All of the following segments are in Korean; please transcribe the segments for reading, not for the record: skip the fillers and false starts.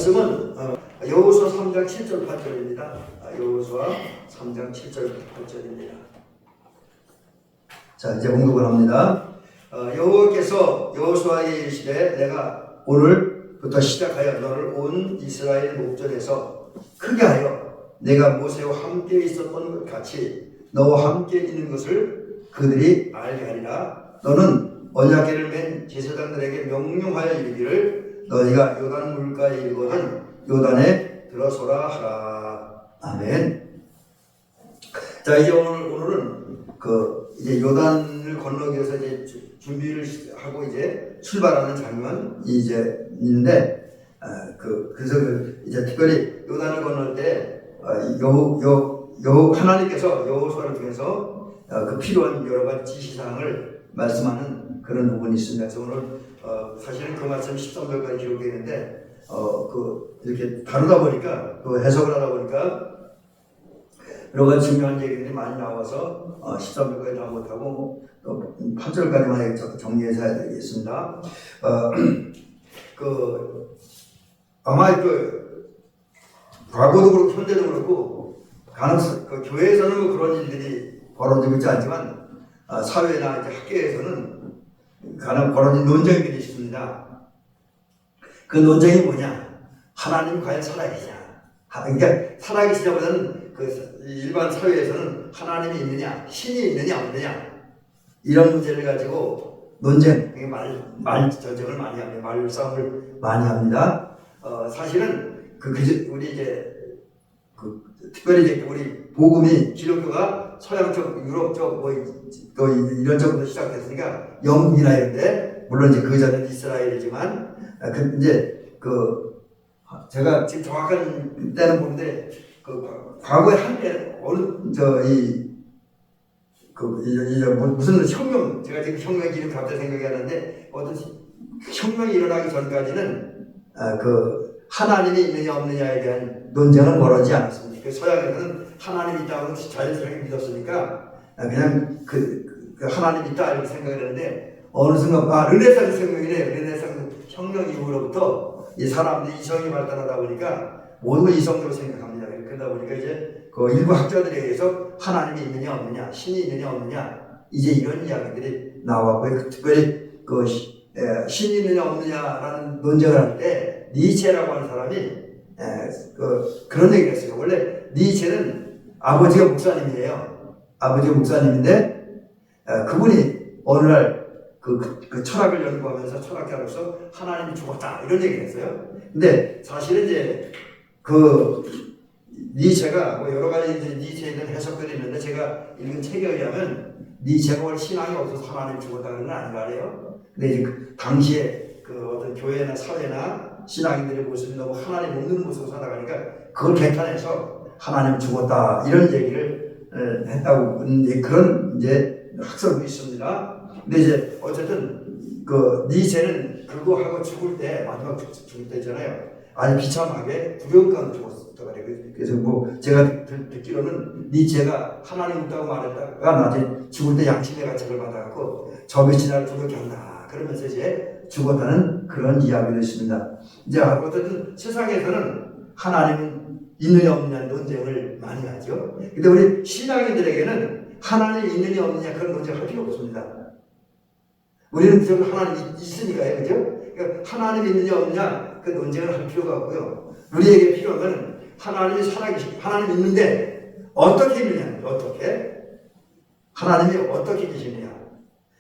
말씀은 여호수아 3장 7절 8절입니다. 여호수아 3장 7절 8절입니다. 자, 이제 공독을 합니다. 여호와께서 여호수아에게 이르시되 내가 오늘부터 시작하여 너를 온 이스라엘 목전에서 크게 하여 내가 모세와 함께 있었던 것 같이 너와 함께 있는 것을 그들이 알게 하리라. 너는 언약궤를 맨 제사장들에게 명령하여 이르기를 너희가 요단 물가에 이르거든 요단에 들어서라 하라. 아멘. 자, 이제 오늘은 이제 요단을 건너기 위해서 이제 준비를 하고 이제 출발하는 장면이 이제 있는데, 그래서 이제 특별히 요단을 건널 때 하나님께서 여호수아를 통해서 그 필요한 여러 가지 지시사항을 말씀하는 그런 부분이 있습니다. 그래서 오늘 사실은 그 말씀 13절까지 기록되어 있는데 이렇게 다루다 보니까 해석을 하다 보니까 여러 가지 중요한 얘기들이 많이 나와서 13절까지 다 못하고 8절까지만 정리해서 해야 되겠습니다. 아마 과거도 그렇고 현재도 그렇고 교회에서는 그런 일들이 벌어지고 있지 않지만 사회나 이제 학교에서는 벌어진 논쟁들이 있습니다. 그 논쟁이 뭐냐? 하나님 과연 살아계시냐? 그러니까 살아계시냐보다는 일반 사회에서는 하나님이 있느냐, 신이 있느냐 없느냐 이런 문제를 가지고 논쟁, 말전쟁을 많이 합니다. 말싸움을 많이 합니다. 사실은 우리 이제 특별히 이제 우리 복음이 기독교가 서양 쪽, 유럽 쪽 또 이런 쪽부터 시작됐으니까 영국이나 이런데 물론 이제 그 전에 이스라엘이지만 이제 제가 지금 정확한 때는 보는데 과거에 한때 무슨 혁명, 제가 지금 혁명 이름 갑자기 생각이 나는데 어떤 혁명이 일어나기 전까지는 하나님이 있느냐 없느냐에 대한 논쟁은 벌어지지 않았습니다. 서양에서는 하나님이 있다고 자연스럽게 믿었으니까 그냥 하나님이 있다 이렇게 생각을 했는데 어느 순간 르네상스 혁명이네. 르네상스 혁명 이후로부터 이 사람들이 이성이 발달하다 보니까 모두 이성으로 생각합니다. 그러다 보니까 이제 일부 학자들에 의해서 하나님이 있느냐 없느냐, 신이 있느냐 없느냐 이제 이런 이야기들이 나왔고요. 특별히 신이 있느냐 없느냐라는 논쟁을 할 때 니체라고 하는 사람이 그런 얘기를 했어요. 원래 니체는 아버지가 목사님이에요. 아버지가 목사님인데 그분이 어느 날 철학을 연구하면서 철학자로서 하나님이 죽었다 이런 얘기를 했어요. 근데 사실은 이제 니체가 여러 가지 니체에 대한 해석들이 있는데 제가 읽은 책에 의하면 니체가 원래 신앙이 없어서 하나님이 죽었다는 건 아닌 거 아니에요. 근데 이제 당시에 어떤 교회나 사회나 신앙인들의 모습이 너무 하나님 없는 모습으로 살아가니까 그걸 개탄해서 하나님 죽었다 이런 얘기를 했다고 그런 이제 학설도 있습니다. 근데 이제 어쨌든 니체는 그거 하고 죽을 때 마지막 죽을 때 있잖아요. 아주 비참하게 두려움 가운데 죽었다 그래요. 그래서 제가 듣기로는 니체가 하나님 없다고 말했다가 나중에 죽을 때 양심의 가책을 받아갖고 저 며칠 날 두렵게 한다 그러면서 이제 죽었다는 그런 이야기도 있습니다. 이제 어쨌든 세상에서는 하나님은 있느냐 없느냐 논쟁을 많이 하죠. 근데 우리 신앙인들에게는 하나님이 있느냐 없느냐 그런 논쟁을 할 필요 없습니다. 우리는 무조건 하나님이 있으니까요. 그죠? 그러니까 하나님이 있느냐 없느냐 그 논쟁을 할 필요가 없고요. 우리에게 필요한 건 하나님이 살아계시고 하나님이 있는데 어떻게 있느냐, 어떻게 하나님이 어떻게 계시느냐.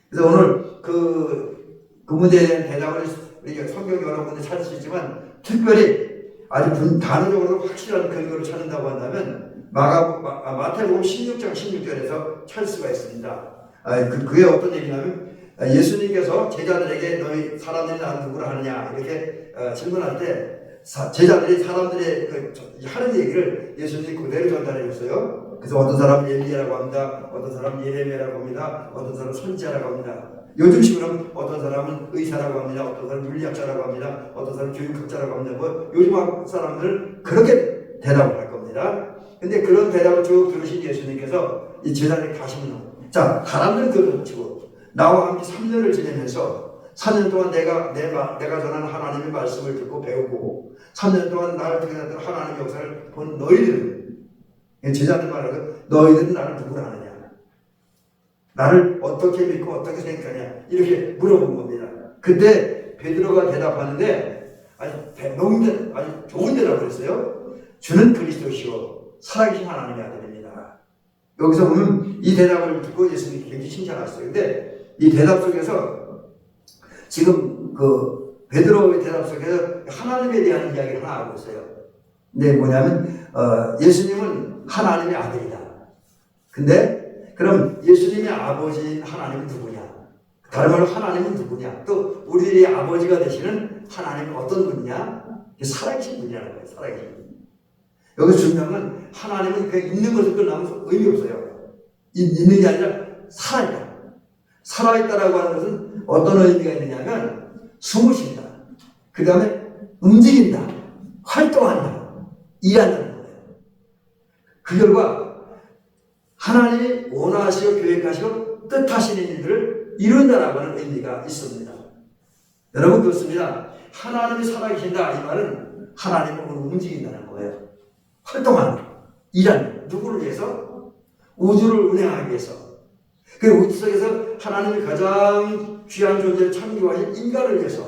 그래서 오늘 그 문제에 대한 대답을 우리가 성경 여러 군데 찾을 수 있지만 특별히 아주 단어적으로 확실한 근거를 찾는다고 한다면 마태복음 16장 16절에서 찾을 수가 있습니다. 그게 어떤 얘기냐면 예수님께서 제자들에게 너희 사람들이 나를 누구라 하느냐 이렇게 질문할 때 제자들이 사람들의 하는 얘기를 예수님이 그대로 전달해 줬어요. 그래서 어떤 사람은 엘리야라고 합니다. 어떤 사람은 예레미야라고 합니다. 어떤 사람은 선지자라고 합니다. 요즘식으로는 어떤 사람은 의사라고 합니다. 어떤 사람은 물리학자라고 합니다. 어떤 사람은 교육학자라고 합니다. 요즘 사람들 그렇게 대답을 할 겁니다. 근데 그런 대답을 쭉 들으신 예수님께서 이 제자들에게 다시 묻는 자, 사람들은 그렇지고 나와 함께 3년을 지내면서 3년 동안 내가 전하는 하나님의 말씀을 듣고 배우고 3년 동안 나를 통해 나타난 하나님의 역사를 본 너희들은, 제자들 말하고 너희들은 나를 누구라 하느냐, 나를 어떻게 믿고 어떻게 생각하냐, 이렇게 물어본 겁니다. 그때 베드로가 대답하는데 아주 좋은 대답을 했어요. 주는 그리스도시요 살아계신 하나님의 아들입니다. 여기서 보면 이 대답을 듣고 예수님이 굉장히 칭찬하셨어요. 근데 이 대답 속에서 지금 그 베드로의 대답 속에서 하나님에 대한 이야기를 하나 하고 있어요. 근데 뭐냐면 예수님은 하나님의 아들이다. 근데 그럼 예수님의 아버지인 하나님은 누구냐? 다른 말로 하나님은 누구냐? 또 우리의 아버지가 되시는 하나님은 어떤 분이냐? 살아계신 분이라는 거예요. 살아계신 분. 여기서 중요한 건 하나님은 그냥 있는 것을 끝나면 의미 없어요. 있는 게 아니라 살아있다. 살아있다라고 하는 것은 어떤 의미가 있느냐면 숨을 쉰다. 그 다음에 움직인다. 활동한다. 일한다는 거예요. 그 결과 하나님이 원하시고 계획하시고 뜻하시는 일들을 이룬다라고 하는 의미가 있습니다. 여러분 그렇습니다. 하나님이 살아계신다 이 말은 하나님은 움직인다는 거예요. 활동한다. 일한다. 누구를 위해서? 우주를 운행하기 위해서. 그 우주 속에서 하나님이 가장 귀한 존재를 창조하신 인간을 위해서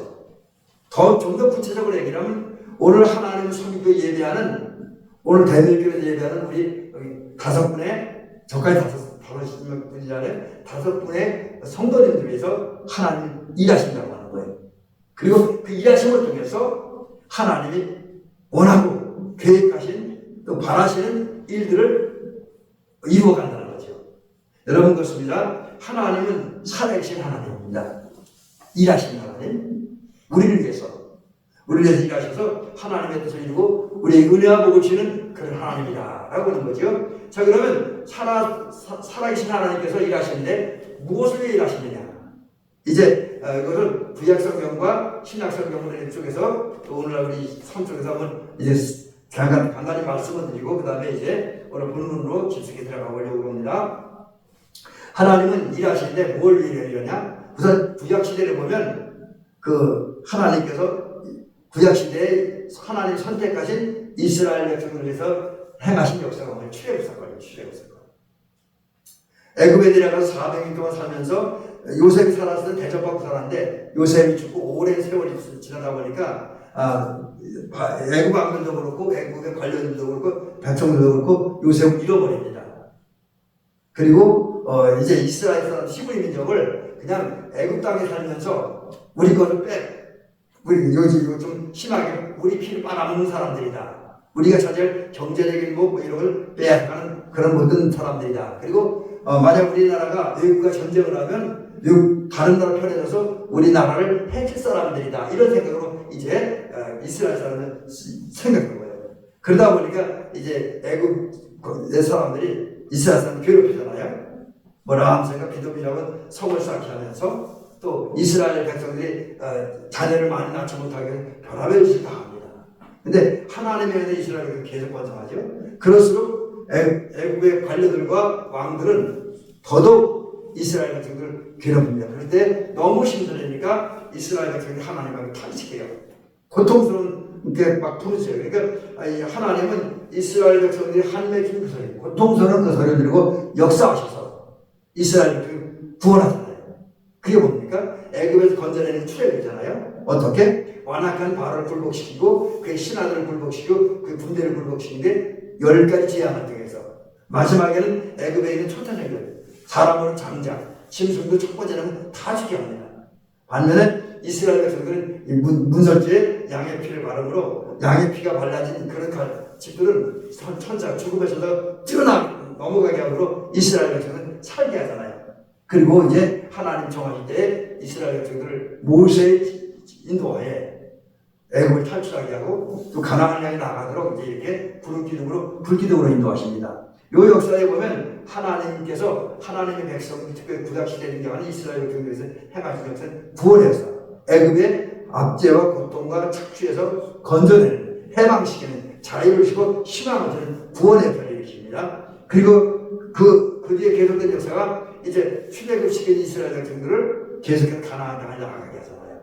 좀 더 구체적으로 얘기하면 오늘 하나님 성교 예배하는 오늘 대밀교에서 예배하는 우리 여기 5분의 저까지 5분이잖아요. 5분의 성도님들 위해서 하나님 일하신다고 하는 거예요. 그리고 그 일하심을 통해서 하나님이 원하고 계획하신 또 바라시는 일들을 이루어간다는 거죠. 여러분 그렇습니다. 하나님은 살아계신 하나님입니다. 일하시는 하나님. 우리를 위해서 일하셔서 하나님의 뜻을 이루고 우리의 은혜와 복을 주시는 그런 하나님이다 라고 하는 거죠. 자 그러면 살아계신 하나님께서 일하시는데 무엇을 위해 일하시느냐. 이제 이것을 구약성경과 신약성경 쪽에서 또 오늘날 우리 삶 속에서 한번 이제 간단히 말씀을 드리고 그 다음에 이제 오늘 본문으로 깊숙이 들어가 보려고 합니다. 하나님은 일하시는데 뭘 위해 일하냐. 우선 구약시대를 보면 그 하나님께서 구약시대에 하나님 선택하신 이스라엘 백성을 위해서 행하신 역사가 오늘 출애굽사건이에요. 출애굽사건. 애굽에 내려가서 400년 동안 살면서 요셉이 살았을 때 대접받고 살았는데 요셉이 죽고 오랜 세월이 지나다 보니까 애굽 왕들도 그렇고 애굽의 관료들도 그렇고 백성들도 그렇고 요셉을 잃어버립니다. 그리고 이제 이스라엘 사람 히브리 민족을 그냥 애굽 땅에 살면서 우리 거를 우리 이거 좀 심하게 우리 피를 빨아먹는 사람들이다. 우리가 찾을 경제적인 뭐 이런 걸 빼앗아가는 그런 모든 사람들이다. 그리고 만약 우리나라가 외국과 전쟁을 하면 외국 다른 나라 편에 서서 우리나라를 해칠 사람들이다. 이런 생각으로 이제 이스라엘 사람은 생각한 거예요. 그러다 보니까 이제 애굽 사람들이 이스라엘 사람을 괴롭히잖아요. 라함새가 비돔이라고 성을 쌓게 하면서 또 이스라엘 백성들이 자녀를 많이 낳지 못하게 벼락을 당합니다. 근데 하나님에 대해 이스라엘을 계속 번성하죠. 그럴수록 애굽의 관료들과 왕들은 더더욱 이스라엘 백성들을 괴롭힙니다. 그럴 때 너무 힘들으니까 이스라엘 백성들이 하나님을 탄식해요. 고통스러운 게 막 부르세요. 그러니까 하나님은 이스라엘 백성들이 한맺힌 그 소리, 고통스러운 그 소리를 들고 역사하셔서 이스라엘 백성을 구원하잖아요. 그게 뭡니까? 애굽에서 건져내는 출애굽이잖아요. 어떻게? 완악한 바로를 굴복시키고 그의 신하들을 굴복시키고 그의 군대를 굴복시킨 게 10가지 재앙을 통해서 마지막에는 애굽에 있는 초타생들 사람으로 장자, 짐승도 첫 번째는 다 죽여합니다. 반면에 이스라엘 백성들은 문설주에 양의 피를 바르므로 양의 피가 발라진 그런 집들은 천사 죽음에서도 뛰어넘어가게 하므로 이스라엘 백성은 살게 하잖아요. 그리고 이제 하나님 정하실 때 이스라엘 백성들을 모세의 인도하에 애굽을 탈출하게 하고 또 가나안을 향해 나가도록 이제 이렇게 불기둥으로 인도하십니다. 이 역사에 보면 하나님께서 하나님의 백성, 특별히 구약시대에 등장하는 이스라엘 백성들에서 행하신 역사는 구원의 역사. 애굽의 압제와 고통과 착취에서 건져내는, 해방시키는, 자유를 주고 희망을 주는 구원의 역사를 일으킵니다. 그리고 그 뒤에 계속된 역사가 이제 출애굽시킨 이스라엘 백성들을 계속해서 가나안 땅에 나아가게 하잖아요.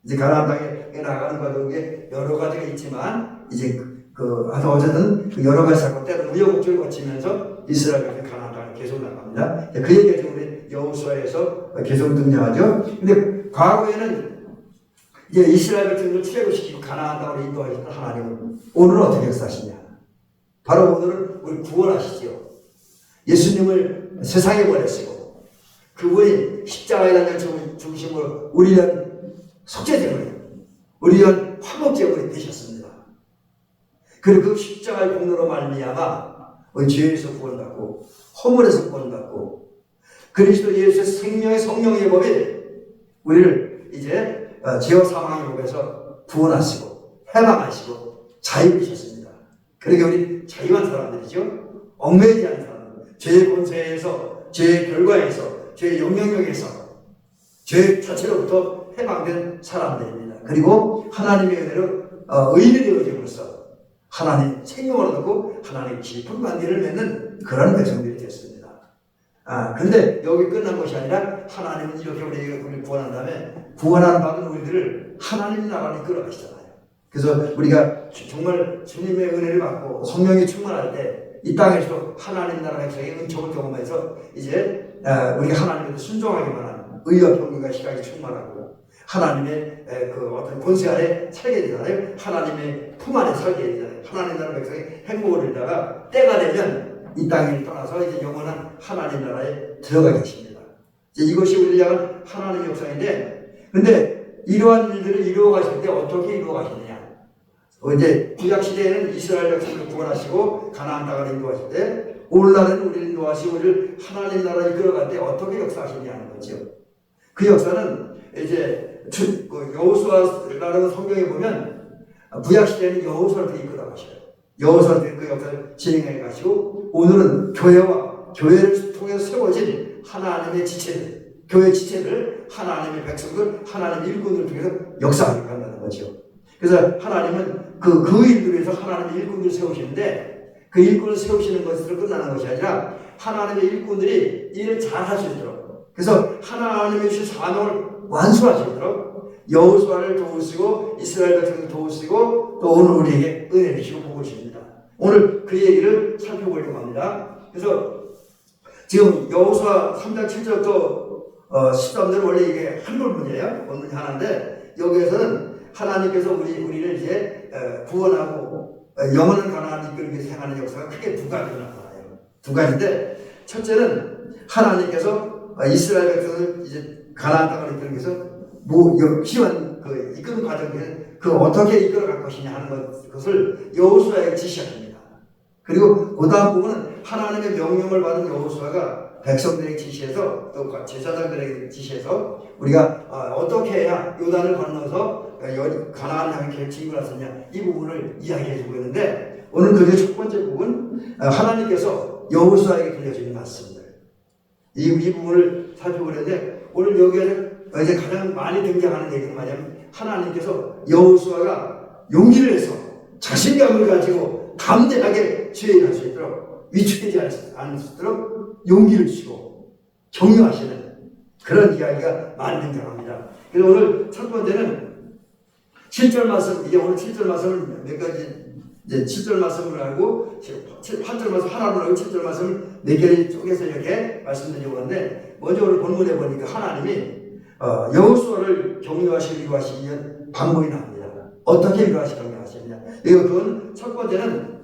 이제 가나안 땅에 나가는 과정에 여러 가지가 있지만 이제 어쨌든 여러 가지 사건 때로 우여곡절을 거치면서 이스라엘 백성이 가나안 땅에 계속 나갑니다. 그 얘기가 지금 우리 여호수아에서 계속 등장하죠. 근데 과거에는 이제 이스라엘 백성을 출애굽시키고 가나안 땅으로 인도하셨던 하나님은 오늘은 어떻게 역사하시냐? 바로 오늘은 우리 구원하시지요. 예수님을 세상에 보내시고 그분이 십자가에 달려 죽으심으로 우리는 속죄제물이, 우리는 화목제물이 되셨습니다. 그리고 그 십자가의 공로로 말미암아 우리 죄에서 구원받고 허물에서 구원받고 그리스도 예수의 생명의 성령의 법이 우리를 이제 죄와 사망의 법에서 구원하시고 해방하시고 자유이셨습니다. 그러니까 우리 자유한 사람들이죠. 얽매이지 않은 사람들, 죄의 권세에서, 죄의 결과에서, 죄의 영향력에서, 죄 자체로부터 해방된 사람들입니다. 그리고 하나님의 은혜로 의인이 되어짐으로써 하나님 생명을 얻고 하나님 깊은 관계를 맺는 그런 백성들이 됐습니다. 근데 여기 끝난 것이 아니라 하나님은 이렇게 우리를 구원한 다음에 구원한 받은 우리들을 하나님 나라로 이끌어가시잖아요. 그래서 우리가 정말 주님의 은혜를 받고 성령이 충만할 때 이 땅에서 하나님 나라 백성의 은총을 경험해서 이제 우리가 하나님께 순종하기만 하는 의와 평강과 희락이 충만하고 하나님의 어떤 권세 아래 살게 되잖아요. 하나님의 품 안에 살게 되잖아요. 하나님 나라 백성의 행복을 누리다가 때가 되면 이 땅을 떠나서 이제 영원한 하나님 나라에 들어가 계십니다. 이제 이것이 우리를 향한 하나님의 역사인데, 근데 이러한 일들을 이루어 가실 때 어떻게 이루어 가시느냐? 이제 구약 시대에는 이스라엘 백성을 구원하시고 가나안 땅을 인도하실 때, 오늘날은 우리를 인도하시고 우리를 하나님 나라에 이끌어갈 때 어떻게 역사하시느냐는 거죠. 그 역사는 이제 여호수아라는 성경에 보면 구약 시대에는 여호수아를 이끌어 가셔요. 여호수아를 그 역사를 진행해 가시고 오늘은 교회를 통해서 세워진 하나님의 지체들, 교회 지체들, 하나님의 백성들, 하나님의 일꾼을 통해서 역사하게 한다는 거죠. 그래서 하나님은 그 일들을 위해서 하나님의 일꾼들을 세우시는데 그 일꾼을 세우시는 것으로 끝나는 것이 아니라 하나님의 일꾼들이 일을 잘 할 수 있도록, 그래서 하나님의 주신 사명을 완수할 수 있도록 여호수아를 도우시고 이스라엘 백성을 도우시고 또 오늘 우리에게 은혜를 주시고 복을 주십니다. 오늘 그 얘기를 살펴보려고 합니다. 그래서 지금 여호수아 3장 7절부터 13절은 원래 이게 한 본문이에요. 본문이 하나인데 여기에서는 하나님께서 우리를 이제 구원하고 영원한 가나안을 이끌기 위해서 행하는 역사가 크게 두 가지로 나타나요. 두 가지인데 첫째는 하나님께서 이스라엘 백성을 이제 가나안 땅을 이끌기 위해서 필요한 이끄는 과정에 어떻게 이끌어갈 것이냐 하는 것을 여호수아에게 지시합니다. 그리고 그 다음 부분은 하나님의 명령을 받은 여호수아가 백성들에게 지시해서 또 제사장들에게 지시해서 우리가 어떻게 해야 요단을 건너서 가나안을 향해 진군할 수 있냐 이 부분을 이야기해주고 있는데 오늘 그게 첫 번째 부분 하나님께서 여호수아에게 들려주는 말씀들 이 부분을 살펴보는데 오늘 여기에서 이제 가장 많이 등장하는 얘기는 뭐냐면 하나님께서 여호수아가 용기를 내서 자신감을 가지고 담대하게 죄를 수 있도록 위축되지 않을 수 있도록 용기를 주시고 격려하시는 그런 이야기가 많이 등장합니다. 그래서 오늘 첫 번째는 7절 말씀, 이제 오늘 7절 말씀을 몇 가지, 이제 7절 말씀을 알고, 8절 말씀 하나로 알고 7절 말씀을 몇 개를 쪼개서 이렇게 말씀드리려고 하는데, 먼저 오늘 본문에 보니까 하나님이, 여호수아를 격려하시고 위로하시기 위한 방법이 나옵니다. 어떻게 위로하시고 격려하시느냐. 그건 첫 번째는,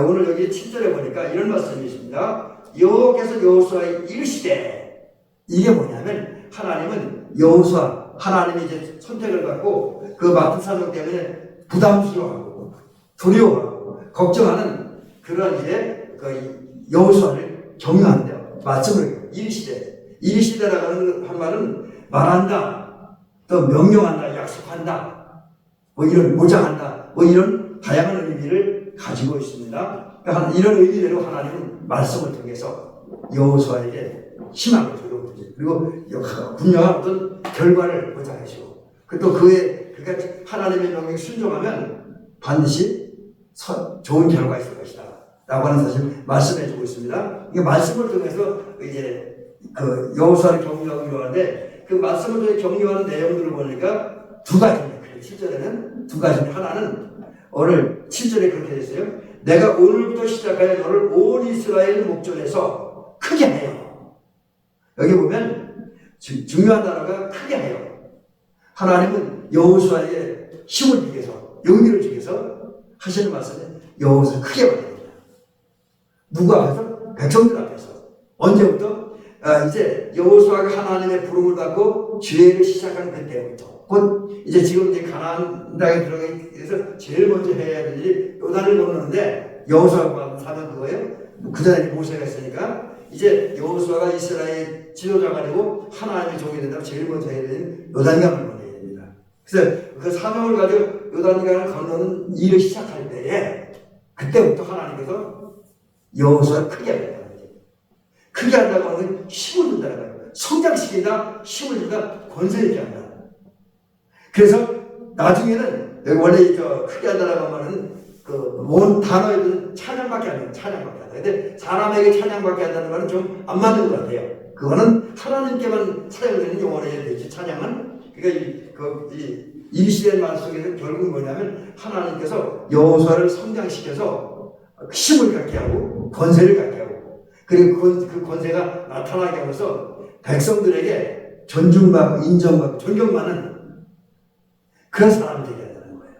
오늘 여기 7절에 보니까 이런 말씀이 있습니다. 여호와께서 여호수아에 이르시되, 이게 뭐냐면, 하나님은 여호수아, 하나님이 이제 선택을 받고, 그 맡은 사명 때문에 부담스러워하고 두려워하고 걱정하는 그런 이제 여호수아를 격려한대요. 말씀을 이르시되라고 한 말은 말한다, 또 명령한다, 약속한다, 뭐 이런 보장한다, 뭐 이런 다양한 의미를 가지고 있습니다. 그러니까 이런 의미대로 하나님은 말씀을 통해서 여호수아에게 희망을 주고 그리고 분명한 어떤 결과를 보장해주고 또 그러니까 하나님의 명령에 순종하면 반드시 좋은 결과가 있을 것이다 라고 하는 사실 말씀해주고 있습니다. 이게 말씀을 통해서 이제 여호수아를 격려하고 위로하는데 그 말씀을 통해 격려하는 내용들을 보니까 두 가지입니다. 7절에는 두 가지인데, 하나는 오늘 7절에 그렇게 됐어요. 내가 오늘부터 시작하여 너를 온 이스라엘 목전에서 크게 하여. 여기 보면 중요한 단어가 크게 하여. 하나님은 여호수아에게 힘을 주기 위해서, 용기를 주기 위해서 하시는 말씀에 여호수아를 크게 만듭니다. 누구 앞에서? 백성들 앞에서. 언제부터? 이제 여호수아가 하나님의 부름을 받고 지혜를 시작한 그때부터. 곧 이제 지금 이제 가나안 땅에 들어가기 위해서 제일 먼저 해야 될 일이 요단을 건너는데, 여호수아가 받은 사명 그거예요. 그 전에 모세가 있으니까 이제 여호수아가 이스라엘 지도자가 되고 하나님의 종이 된다면 제일 먼저 해야 되는 요단강을 건너야 됩니다. 그래서 그 사명을 가지고 요단강을 건너는 일을 시작할 때에 그때부터 하나님께서 여호수아를 크게 한다는 거죠. 크게 한다고 하는 건 힘을 준다는 거예요. 성장시키다, 힘을 준다, 권세 있게 한다. 그래서 나중에는 여기 원래 크게 한다라고 하면은 그 단어에는 찬양밖에 안 돼요. 찬양밖에 안 돼요. 근데 사람에게 찬양밖에 안 된다는 말은 좀 안 맞는 것 같아요. 그거는 하나님께만 사용되는 용어여야 되지. 찬양은 그러니까 이 시대의 말 속에서 결국은 뭐냐면 하나님께서 여호수아를 성장시켜서 힘을 갖게 하고 권세를 갖게 하고, 그리고 그 권세가 나타나게 하면서 백성들에게 존중받고 인정받고 존경받는 그런 사람이 되게 한다는 거예요.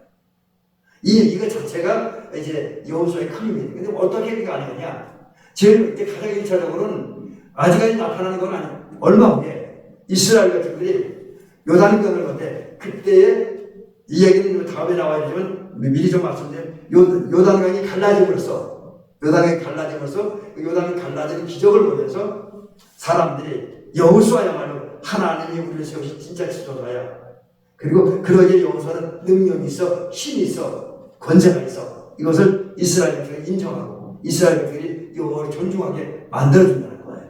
이거 자체가 이제 여호수아의 큰 힘입니다. 근데 어떻게 그게 가능하냐? 제일 이제 가장 1차적으로는 아직까지 나타나는 건 아니에요. 얼마 후에 이스라엘 백성들이 요단강을 건데, 그때에 이 얘기는 다음에 나와야지만 미리 좀 말씀드리면, 요단강이 갈라짐으로써, 요단강이 갈라지는 기적을 보면서 사람들이 여호수아야말로 하나님이 우리를 세우신 진짜 지도자야. 그리고 그러기에 여호수아는 능력이 있어, 힘이 있어, 권세가 있어. 이것을 이스라엘 백성이 인정하고 이스라엘 백성이 여호와를 존중하게 만들어준다는 거예요.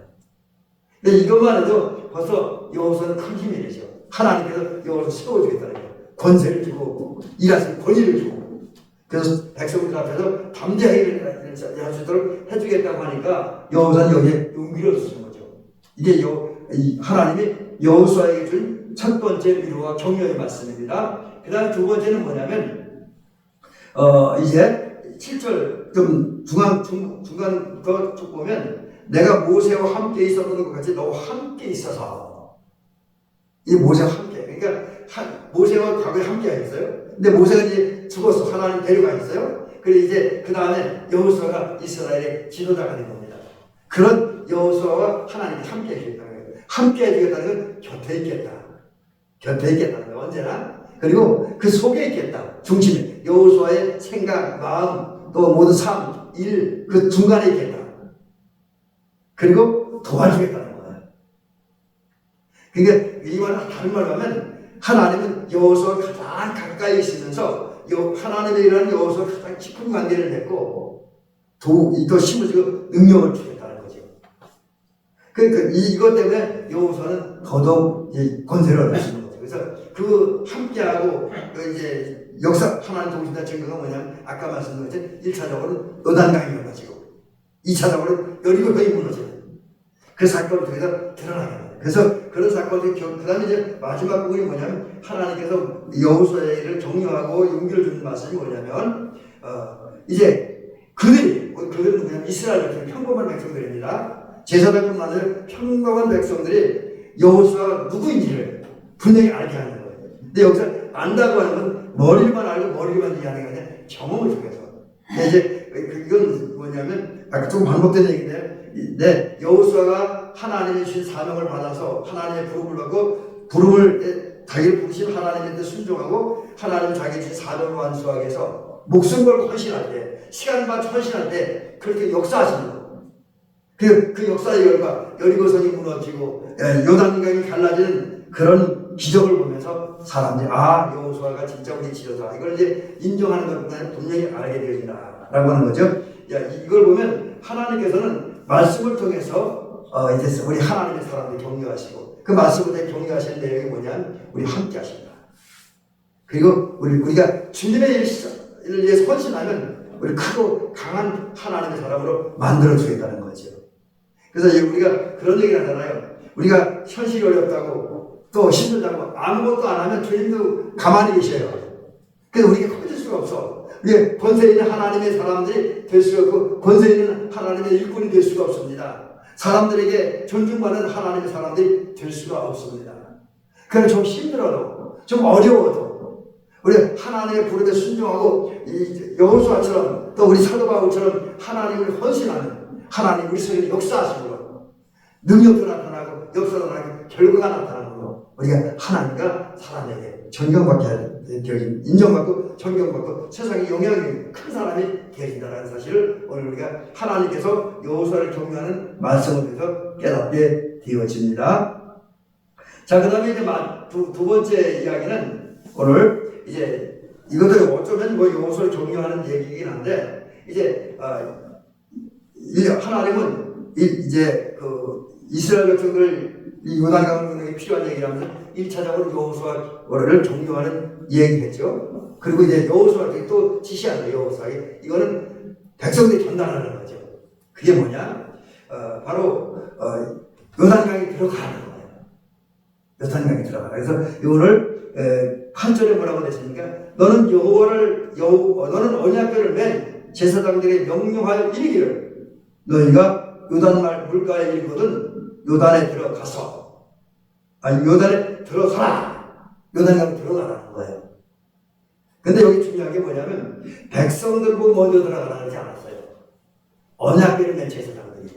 근데 이것만 해도 벌써 여호수아는 큰 힘이 되죠. 하나님께서 여호수아를 세워주겠다는 거예요. 권세를 주고 일하실 권위를 주고, 그래서 백성들 앞에서 담대하게 할 수 있도록 해주겠다고 하니까 여호수아는 여기에 용기를 얻으신 거죠. 이게 하나님이 여호수아에게 준 첫 번째 위로와 격려의 말씀입니다. 그 다음 두 번째는 뭐냐면, 이제 7절 좀 중간부터 쭉 보면, 내가 모세와 함께 있었던 것 같이 너와 함께 있어서. 이 모세와 함께. 그러니까 모세와 과거에 함께 하셨어요. 근데 모세가 이제 죽었어. 하나님 데려가셨어요. 그리고 이제 그 다음에 여호수아가 이스라엘의 지도자가 된 겁니다. 그런 여호수아와 하나님이 함께 해주겠다는 거예요. 함께 해주겠다는 건 곁에 있겠다. 곁에 있겠다는 거예요. 언제나. 그리고 그 속에 있겠다. 중심에. 여호수아의 생각, 마음, 또 모든 삶, 일, 그 중간에 있겠다. 그리고 도와주겠다는 거예요. 그러니까 이 말은 다른 말로 하면, 하나님은 여호수아가 가장 가까이 있으면서 하나님의 일하는 여호수아가 가장 깊은 관계를 맺고 더 힘을 주고 능력을 주겠다는 거죠. 그러니까 이것 때문에 여호수아는 더더욱 권세를 얻을 수 있는 거죠. 그래서 그 함께하고 이제 역사 하나님 도우신다 증거가 뭐냐면, 아까 말씀드린 것처럼 1차적으로는 요단강이 무너지고 2차적으로는 여리고강이 무너지는 그 사건을 통해서 드러나게 합니다. 그래서 그런 사건들이 그 다음에 이제 마지막 부분이 뭐냐면, 하나님께서 여호수아를 격려하고 용기를 주는 말씀이 뭐냐면, 이제 그들은 뭐냐면 이스라엘 백성, 평범한 백성들입니다. 제사장뿐만 아니라 평범한 백성들이 여호수아가 누구인지를 분명히 알게 하는 거예요. 근데 여기서 안다고 하는 건 머리만 알고 머리만 이해하는 게 아니라 경험을 통해서. 근데 이제 이건 뭐냐면, 아까 좀 반복된 얘기인데, 여호수아가 하나님의 주신 사명을 받아서 하나님의 부름을 받고, 자기를 부르신 하나님한테 순종하고 하나님 자기 주신 사명을 완수하기 위해서 목숨 걸고 헌신할 때, 시간 반 헌신할 때 그렇게 역사하시는 거예요. 그 역사의 결과 여리고성이 무너지고 요단강이 갈라지는 그런 기적을 보면서 사람들이 여호수아가 진짜 우리 지도자, 이걸 이제 인정하는 것보다는 분명히 알게 되어진다 라고 하는 거죠. 이걸 보면 하나님께서는 말씀을 통해서 이제 우리 하나님의 사람들 격려하시고, 그 말씀을 격려하시는 내용이 뭐냐면 우리 함께 하신다. 그리고 우리가 주님의 일을 위해서 헌신하면 우리 크고 강한 하나님의 사람으로 만들어 주겠다는 거죠. 그래서 우리가 그런 얘기를 하잖아요. 우리가 현실이 어렵다고 또 힘들다고 아무것도 안 하면 주님도 가만히 계셔요. 그래서 우리가 커질 수가 없어. 우리 권세 있는 하나님의 사람들이 될 수가 없고 권세 있는 하나님의 일꾼이 될 수가 없습니다. 사람들에게 존중받는 하나님의 사람들이 될 수가 없습니다. 그래서 좀 힘들어도 좀 어려워도 우리 하나님의 부름에 순종하고 여호수아처럼 또 우리 사도 바울처럼 하나님을 헌신하는 하나님 우리 속에 역사하시고 능력도 나타나고 역사도 나타나고 결과가 나타나고 우리가 하나님과 사람에게 존경받게 되어진 인정받고 존경받고 세상에 영향이 큰 사람이 되어진다는 사실을 오늘 우리가 하나님께서 여호수아를 경유하는 말씀을 통해서 깨닫게 되어집니다. 자, 그 다음에 이제 두 번째 이야기는 오늘 이제 이것도 어쩌면 뭐 여호수아를 경유하는 얘기이긴 한데 이제 하나님은 이제 그 이스라엘 백성들 이 요단강에 필요한 얘기를 하면서 1차적으로 여호수아를 존경하는 얘기겠죠. 그리고 이제 여호수아에게 또 지시하는 여호수아에게 이거는 백성들이 전달하는 거죠. 그게 뭐냐? 바로 요단강에 들어가는 거예요. 요단강에 들어가라. 그래서 오늘 8절에 뭐라고 됐습니까? 너는 너는 언약궤를 맨 제사장들에게 명령하여 이르기를 너희가 요단 물가에 이르거든 요단에 들어가서 요단에 들어가라. 요단강에 들어가라는 거예요. 근데 여기 중요한 게 뭐냐면 백성들 보고 먼저 들어가라 하지 않았어요. 언약궤를 맨 제사장들이.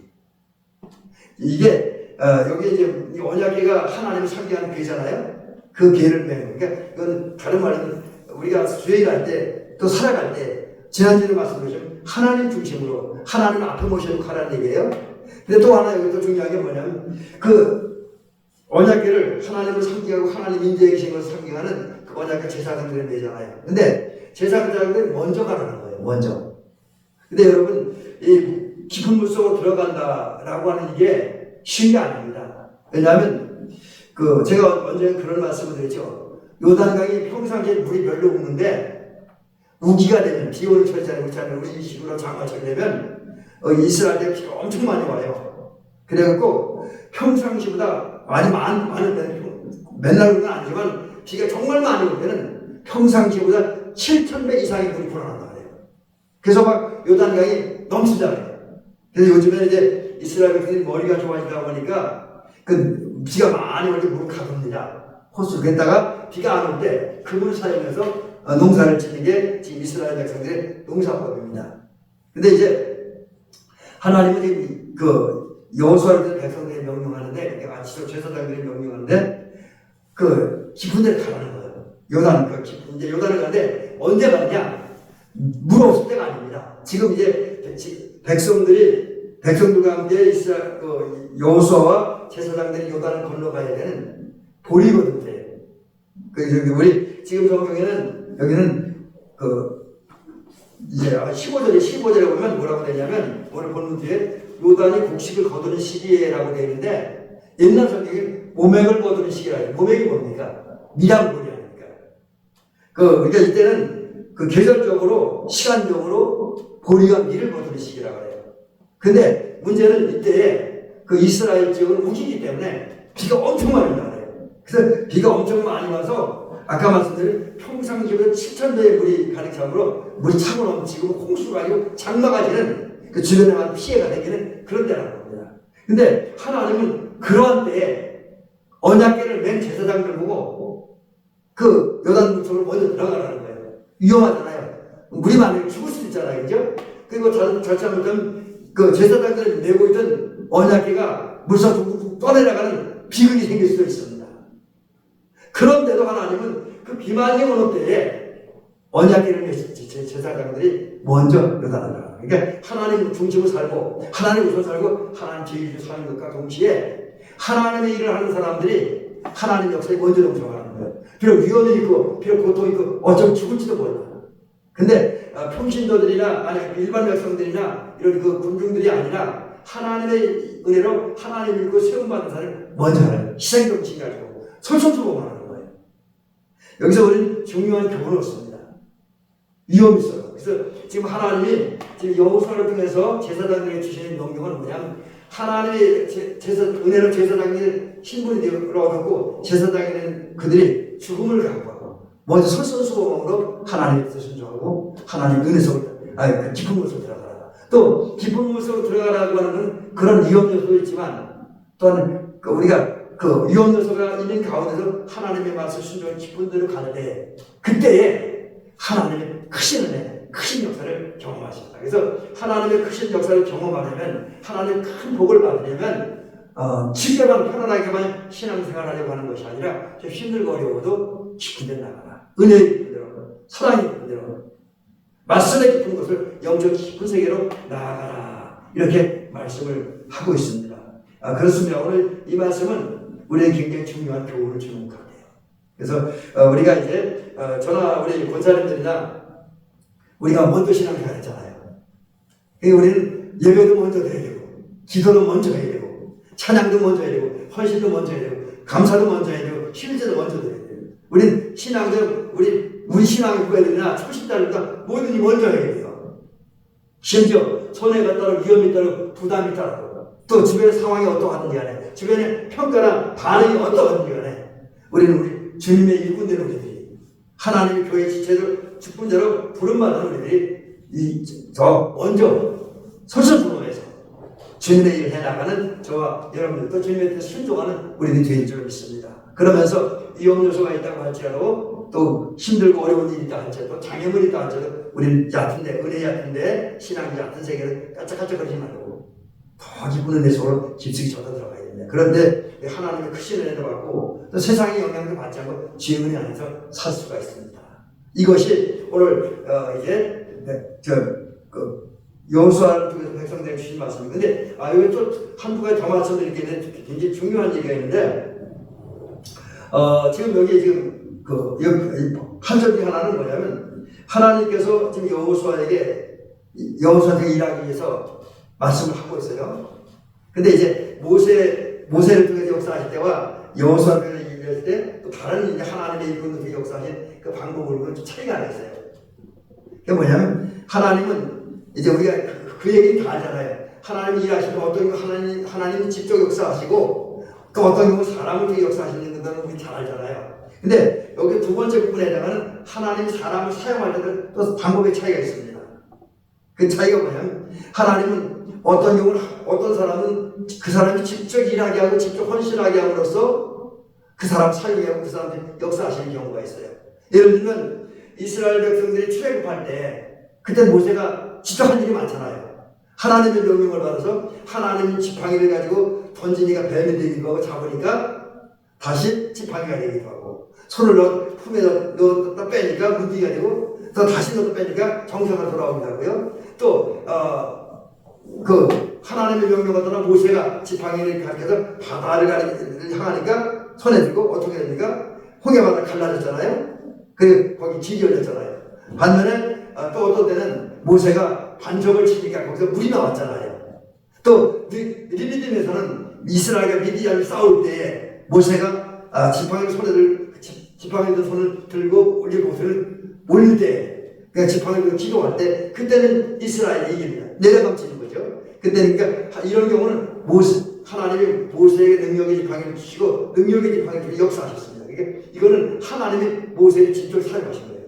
이게 여기 이제 이 언약궤가 하나님을 상징하는 궤잖아요. 그 궤를 메는 그러니까 이건 다른 말로는 우리가 수행할 때 또 살아갈 때 지난주에 말씀드렸지만 하나님 중심으로 하나님 앞에 모셔놓고 하라는 얘기예요. 근데 또 하나 여기 또 중요한 게 뭐냐면 그 언약궤를 하나님을 상징하고 하나님 인재에 계신 것을 상징하는 그 언약궤 제사장들을 내잖아요. 근데 제사장들이 먼저 가라는 거예요. 먼저. 근데 여러분 이 깊은 물속으로 들어간다라고 하는 이게 쉬운 게 아닙니다. 왜냐하면 그 제가 언제 그런 말씀을 드렸죠. 요단강이 평상시에 물이 별로 없는데 우기가 되면 비 오는 철자에 우리 이 식으로 장마철이 되면 이스라엘에 비가 엄청 많이 와요. 그래갖고 평상시보다 많이 많은 맨날 그런 건 아니지만 비가 정말 많이 올 때는 평상시보다 7,000배 이상의 물이 불어난다 그래요. 그래서 막 요단강이 넘친다 그래요. 그래서 요즘에 이제 이스라엘 백성들이 머리가 좋아지다 보니까 그 비가 많이 올 때 물을 가둡니다. 호수. 그랬다가 비가 안 올 때 그 물을 사용해서 농사를 짓는 게 지금 이스라엘 백성들의 농사법입니다. 근데 이제 하나님은 그 여호수아를 백성들이 명령하는데 아치도 제사장들이 명령하는데 그 깊은 데를 가라는 거예요. 요단 그 깊은 이제 요단을 가는데 언제 가느냐? 물 없을 때가 아닙니다. 지금 이제 백성들과 함께 이스라엘 여호수아와 제사장들이 요단을 건너가야 되는 보리거든요. 그래서 우리 지금 성경에는 여기는 이제 15절에 보면 뭐라고 되냐면 오늘 본문 뒤에 요단이 곡식을 거두는 시기라고 되어 있는데 옛날 성경에 모맥을 거두는 시기라고 해요. 모맥이 뭡니까? 미량보리 아닙니까? 그러니까 이때는 계절적으로 시간적으로 보리와 밀을 거두는 시기라고 해요. 근데 문제는 이때에 이스라엘 지역은 우기기 때문에 비가 엄청 많이 온다 그래요. 그래서 비가 엄청 많이 와서 아까 말씀드린 평상시보다 7,000배의 물이 가득 차므로 물이 차고 넘치고 홍수가 아니고 장마가 되는 그 주변에만 피해가 되기는 그런 데라는 겁니다. 근데 하나님은 그러한 때에 언약궤를 맨 제사장들 보고 그 요단 물속으로 먼저 들어가라는 거예요. 위험하잖아요. 물이 많으면 죽을 수도 있잖아요. 그죠? 그리고 잘못하면 그 제사장들이 메고 있던 언약궤가 물속으로 떠내려가는 비극이 생길 수도 있습니다. 그런데도 하나님은 그 비만이 오는 때에 언약궤를 제사장들이 먼저 요단을 가라. 그러니까 하나님 중심으로 살고 하나님 우선 살고 하나님 제일로 사는 것과 동시에 하나님의 일을 하는 사람들이 하나님 역사에 먼저 동참하는 거예요. 비록 위험이 있고 비록 고통이 있고 어쩌면 죽을지도 몰라. 근데 평신도들이나 아니 일반 백성들이나 이런 군중들이 아니라 하나님의 은혜로 하나님 믿고 세움받는 사람을 먼저 하는 희생정신 가지고 솔선수범하는 거예요. 여기서 우리는 중요한 교훈을 얻습니다. 위험이 있어요. 그래서 지금 하나님이 지금 여호수아를 통해서 제사장들에게 주시는 명령은 뭐냐면 하나님의 은혜로 제사장의 신분이 얻었고 제사장에는 그들이 죽음을 각오하고 먼저 솔선수범으로 하나님께서 순종하고 하나님 은혜 속으로 그 깊은 곳으로 들어가라. 또 깊은 곳으로 들어가라고 하는 그런 위험 요소도 있지만 또한 우리가 그 위험 요소가 있는 가운데서 하나님의 말씀 순종을 깊은 데로 가는데 그때에 하나님의 크신 은혜, 크신 역사를 경험하십니다. 그래서 하나님의 크신 역사를 경험하려면 하나님의 큰 복을 받으려면 쉽게만 편안하게만 신앙생활하려고 하는 것이 아니라 좀 힘들고 어려워도 깊은 데 나가라. 은혜의 깊은 데로, 사랑의 깊은 데로, 말씀의 깊은 곳을 영적 깊은 세계로 나아가라. 이렇게 말씀을 하고 있습니다. 그렇습니다. 오늘 이 말씀은 우리에게 굉장히 중요한 교훈을 주는 것 같아요. 그래서 우리가 이제 저나 우리 권사님들이나 우리가 먼저 신앙생활 했잖아요. 우리는 예배도 먼저 해야 되고 기도도 먼저 해야 되고 찬양도 먼저 해야 되고 헌신도 먼저 해야 되고 감사도 먼저 해야 되고 실제도 먼저 해야 되고 우리는 신앙적 우리 신앙의 후배들이나 초신자들과 뭐든지 먼저 해야 돼요. 심지어 손해가 따르고 위험이 따르고 부담이 따르고 또 주변의 상황이 어떠하든지 간에 주변의 평가나 반응이 어떠하든지 간에 우리는 우리 주님의 일꾼들은 우리들이 하나님의 교회 지체들 직분자로 부름받은 우리들이 더 먼저 솔선수범해서 주님의 일을 해나가는 저와 여러분들도 주님의 뜻에 순종하는 우리들이 될 줄 믿습니다. 그러면서 위험 요소가 있다고 할지라도 또 힘들고 어려운 일이 있다 할지라도 장애물이 있다 할지라도 우리는 얕은데 은혜 얕은데 신앙이 얕은 세계를 깔짝깔짝거리지 말고 더 깊은 은혜 속으로 깊숙이 젖어 들어가야 됩니다. 그런데 하나님의 크신 은혜를 받고 또 세상의 영향도 받지 않고 주의 은혜 안에서 살 수가 있습니다. 이것이 오늘 이제 여호수아를 통해서 백성들에게 주신 말씀입니다. 근데 여기 또 한두 가지 더 말씀드리기에는 굉장히 중요한 얘기가 있는데 지금 여기 지금 한 절 중에 하나는 뭐냐면 하나님께서 지금 여호수아에게 일하기 위해서 말씀을 하고 있어요. 근데 이제 모세를 통해서 역사하실 때와 여호수아를 통해서 일할 때 또 다른 이제 하나님의 일꾼을 역사하신 그 방법으로는 좀 차이가 나 있어요. 그게 뭐냐면 하나님은 이제 우리가 그 얘기는 다 알잖아요. 하나님이 일하시면 어떤 경우 하나님이 직접 역사하시고 또 어떤 경우 사람을 통해 역사하시는 것들은 우리 잘 알잖아요. 근데 여기 두 번째 부분에 해당하는 하나님이 사람을 사용할 때는 또 방법의 차이가 있습니다. 그 차이가 뭐냐면 하나님은 어떤 경우는 어떤 사람은 그 사람이 직접 일하게 하고 직접 헌신하게 함으로써 그 사람 사용하고 그 사람들이 역사하시는 경우가 있어요. 예를 들면 이스라엘 백성들이 출애굽할 때 그때 모세가 직접 한 일이 많잖아요. 하나님의 명령을 받아서 하나님이 지팡이를 가지고 던지니까 뱀이 되기도 하고 잡으니까 다시 지팡이가 되기도 하고 손을 품에 넣었다 빼니까 문지기가 되고 또 다시 넣었다 빼니까 정상으로 돌아오기도 하고요. 또 하나님의 명령을 따라 모세가 지팡이를 가리켜서 바다를 향하니까 손에 들고 어떻게 됩니까? 홍해바다 갈라졌잖아요. 거기 길이 열렸잖아요. 반면에 또 어떤 때는 모세가 반석을 치니까 거기서 물이 나왔잖아요. 또 리비딤에서는 이스라엘과 미디안이 싸울 때에 모세가 지팡이를 손을 들고 올리고 옷을 올릴 때 그러니까 지팡이를 기도할 때 그때는 이스라엘이 이깁니다. 내려감치는 거죠. 그때 그러니까 이런 경우는 하나님이 모세에게 능력의 지팡이를 주시고 능력의 지팡이를 역사하셨습니다. 그러니까 이거는 하나님이 모세를 직접 사용하신 거예요.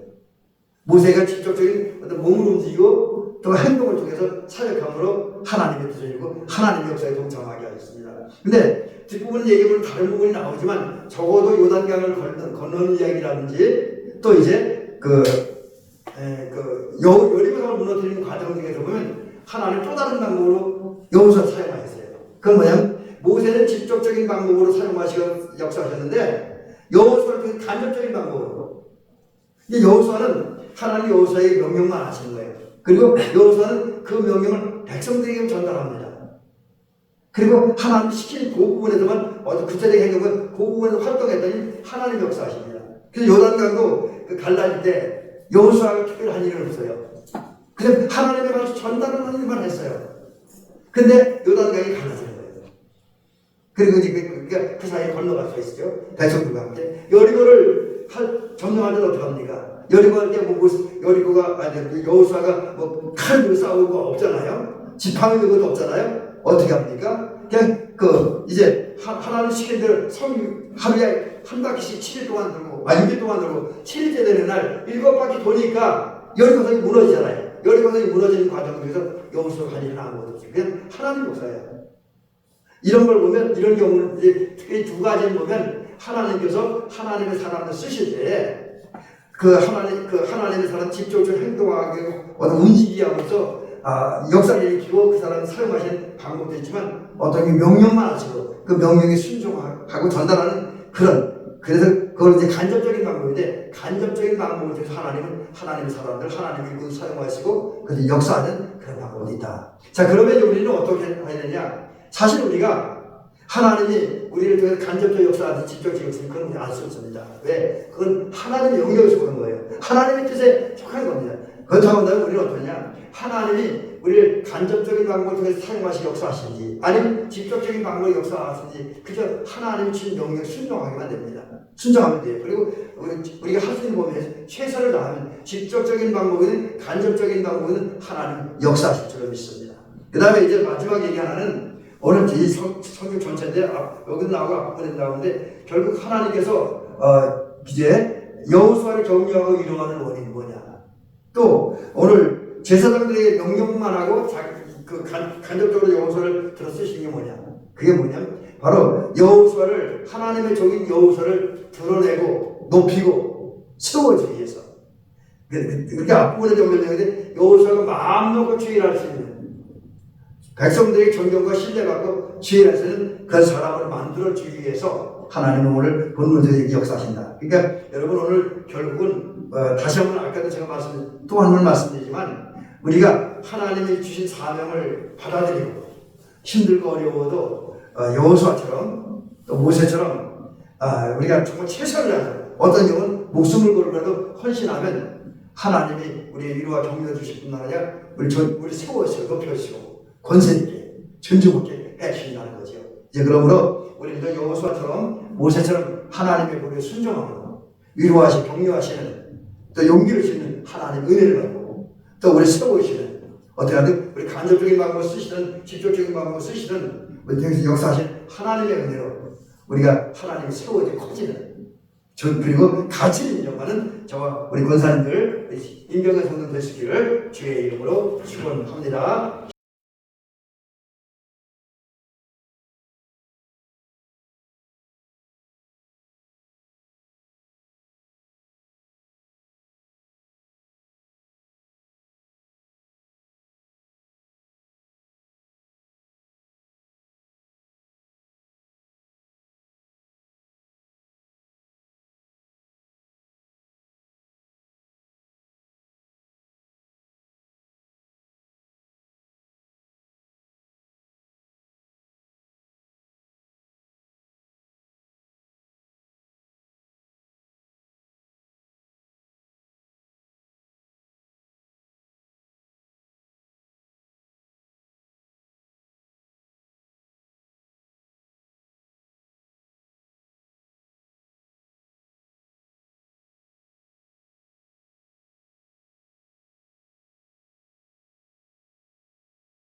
모세가 직접적인 어떤 몸을 움직이고 또 행동을 통해서 사역함으로 하나님의 뜻을 이루고 하나님의 역사에 동참하게 하셨습니다. 근데 뒷부분 얘기하면 다른 부분이 나오지만 적어도 요단강을 건너는 이야기라든지 또 이제 여리고성을 무너뜨리는 과정 중에서 보면 하나님 또 다른 방법으로 여호수아를 사용하셨어요. 그건 뭐냐면 모세는 직접적인 방법으로 사용하시고 역사하셨는데 여호수아를 통해서 간접적인 방법으로 이제 여호수아는 하나님 여호수아에게 명령만 하시는 거예요. 그리고 여호수아는 그 명령을 백성들에게 전달합니다. 그리고 하나님 시키는 그 부분에서만 구체적인 행동은 그 부분에서 활동했더니 하나님 역사하십니다. 그래서 요단강도 갈라질 때 여호수아가 특별한 일은 없어요. 그냥 하나님의 말씀 전달하는 일만 했어요. 근데 요단강이 갈라지는 거예요. 그리고 이제 그 사이에 건너갈 수 있죠. 백성들과 함께. 여리고를 점령할 때는 어떻게 합니까? 여리고 할 때 여리고가 여호수아가 칼 들고 싸우고 없잖아요. 지팡이 들고 것도 없잖아요. 어떻게 합니까? 그냥 이제 하나님 시킨 대로 하루에 한 바퀴씩 7일 동안 돌고 6일 동안 돌고 7일째 되는 날 7바퀴 도니까 여리고성이 무너지잖아요. 여리고성이 무너지는 과정에서 여호수아가 할 일은 아무것도 없어요. 그냥 하나님 역사예요. 이런 걸 보면, 이런 경우는 이제 특히 두 가지를 보면 하나님께서 하나님의 사람을 쓰실 때 하나님의 사람 직접적으로 행동하게 어떤 움직이게 하면서 역사를 일으키고 그 사람을 사용하시는 방법도 있지만 어떤 명령만 하시고 그 명령에 순종하고 전달하는 그래서 그걸 이제 간접적인 방법인데, 간접적인 방법을 통해서 하나님은 하나님의 사람들, 하나님의 일꾼 사용하시고 그래서 역사하는 그런 방법이 있다. 자, 그러면 우리는 어떻게 해야 되냐? 사실 우리가 하나님이 우리를 통해서 간접적 역사하든지 직접적 역사는 그런 걸 알 수 없습니다. 왜? 그건 하나님의 영역에 속한 거예요. 하나님의 뜻에 속한 겁니다. 그렇다고 한다면 우리는 어떠냐? 하나님이 우리를 간접적인 방법을 통해서 사용하시 역사하시는지 아니면 직접적인 방법으로 역사하시는지 그저 하나님이 주신 명령에 순종하기만 됩니다. 순종하면 돼요. 그리고 우리가 할 수 있는 범위에서 최선을 다하면 직접적인 방법이든 간접적인 방법이든 하나님 역사하실 줄로 믿습니다. 그 다음에 이제 마지막 얘기 하나는 오늘 이 성경 전체인데 여기도 나오고 앞부분에 나오는데 결국 하나님께서 이제 여호수아를 격려하고 위로하는 원인이 뭐냐? 또 오늘 제사장들에게 명령만 하고 간접적으로 여호수아를 들어 쓰시는 게 뭐냐? 그게 뭐냐면 바로 여호수아를 하나님의 종인 여호수아를 드러내고 높이고 세워주기 위해서. 그게 앞부분에 연결되는데 여호수아가 마음 놓고 주의를 할 수 있는 백성들의 존경과 신뢰받고 주의를 할 수 있는 그 사람을 만들어주기 위해서 하나님은 오늘 본문에서 역사하신다. 그러니까 여러분 오늘 결국은 다시 한번 아까도 제가 또 한 번 말씀드리지만 우리가 하나님이 주신 사명을 받아들이고 힘들고 어려워도 여호수아처럼 또 모세처럼 우리가 정말 최선을 다해서 어떤 경우는 목숨을 걸고라도 헌신하면 하나님이 우리의 위로와 격려 주실 뿐만 아니라 우리 세워주시고 높여주시고 권세있게 전주롭게 해주신다는 거죠. 이제 그러므로 우리도 여호수아처럼 모세처럼 하나님의 보기에 순종하고 위로하시고 격려하시는 또 용기를 주시는 하나님의 은혜를 받고 또 우리 세우시는 어떻게 하든 우리 간접적인 방법을 쓰시든 직접적인 방법을 쓰시든 우리 통해서 역사하신 하나님의 은혜로 우리가 하나님이 세워져 커지는 그리고 가치 인정하는 저와 우리 권사님들 인정의 성도 되시기를 주의 이름으로 축원합니다.